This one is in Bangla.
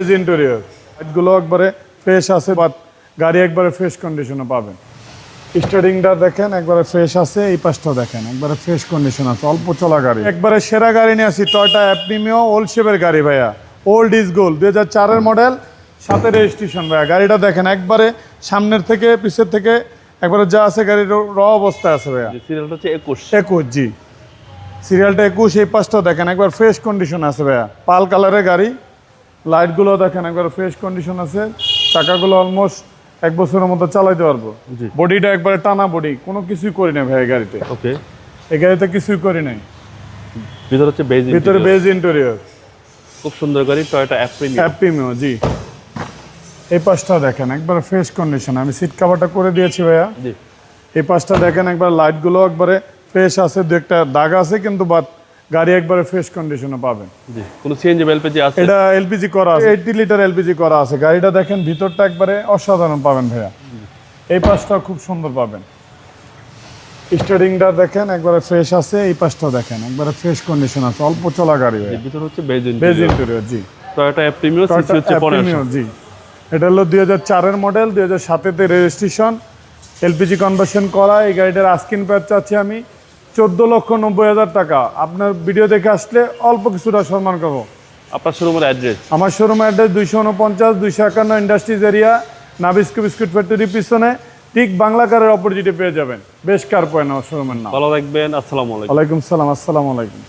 ইন্টেরিয়র লাইটগুলো একবারে ফ্রেশ আছে, বাট গাড়ি একবারে ফ্রেশ কন্ডিশনে পাবেন। স্টার্টিংটা দেখেন একবারে ফ্রেশ আছে, এই পাশটা দেখেন একবারে ফ্রেশ কন্ডিশন আছে, অল্প চলা গাড়ি, একবারে সেরা গাড়ি নিয়ে আসি। টয়োটা অ্যাপ্রিমিও ওল্ড শেপের গাড়ি ভাইয়া, ওল্ড ইজ গোল্ড, 2004-এর মডেল, সাথে রেজিস্ট্রেশন ভাইয়া। গাড়িটা দেখেন একবারে সামনের থেকে পিছের থেকে একবারে যা আছে গাড়ির র অবস্থায় আছে ভাইয়া। সিরিয়ালটা হচ্ছে 21 জি, সিরিয়ালটা 21। এই পাশটা দেখেন একবার ফ্রেশ কন্ডিশন আছে ভাইয়া, পাল কালারের গাড়ি। লাইটগুলো দেখেন একবার ফ্রেশ কন্ডিশন আছে, চাকাগুলো অলমোস্ট 1 বছরের মতো চালাইতে পারবো। বডিটা একবারে টানা বডি, কোনো কিছুই করি নাই ভাই গাড়িতে। ওকে, এই গাড়িতে কিছুই করি নাই। ভিতরে হচ্ছে ভিতরে বেজ ইন্টেরিয়র, খুব সুন্দর গাড়ি, টয়োটা অ্যাপ্রিমিও জি। এই পাশটা দেখেন একবার ফ্রেশ কন্ডিশন, আমি সিট কভারটা করে দিয়েছি ভাইয়া। জি, এই পাশটা দেখেন একবার লাইটগুলো একবারে ফ্রেশ আছে, দু একটা দাগ আছে কিন্তু বাট গাড়ি একবারে ফ্রেশ কন্ডিশনে পাবেন। জি, কোনো সিএনজি বা এলপিজি আছে? এটা এলপিজি করা আছে, 80 লিটার এলপিজি করা আছে। গাড়িটা দেখেন ভিতরটা একবারে অসাধারণ পাবেন ভাইয়া। এই পাশটা খুব সুন্দর পাবেন। স্টার্টিংটা দেখেন একবারে ফ্রেশ আছে, এই পাশটা দেখেন একবারে ফ্রেশ কন্ডিশন আছে, অল্প চলা গাড়ি ভাইয়া। ভিতরে হচ্ছে বেজ ইন্টেরিয়র জি, টয়োটা অ্যাপ্রিমিও, সিসি হচ্ছে 1500 জি। এটা হলো 2004-এর মডেল, 2007-তে রেজিস্ট্রেশন, এলপিজি কনভার্সন করা। এই গাড়িটার আস্কিং প্রাইস চাচ্ছি আমি 14,90,000 টাকা। আপনার ভিডিও দেখে আসলে অল্প কিছুটা সম্মান করবো। আপনার শোরুমের অ্যাড্রেস? আমার showroom address 249-251 industries area, Nabisco biscuit ফ্যাক্টরির পিছনে, ঠিক বাংলা কারের অপোজিটে পেয়ে যাবেন। বেশ কার পয়েন্ট আমার শোরুমের নাম। ভালো থাকবেন, আসসালামু আলাইকুম। ওয়ালাইকুম সালাম, আসসালামু আলাইকুম।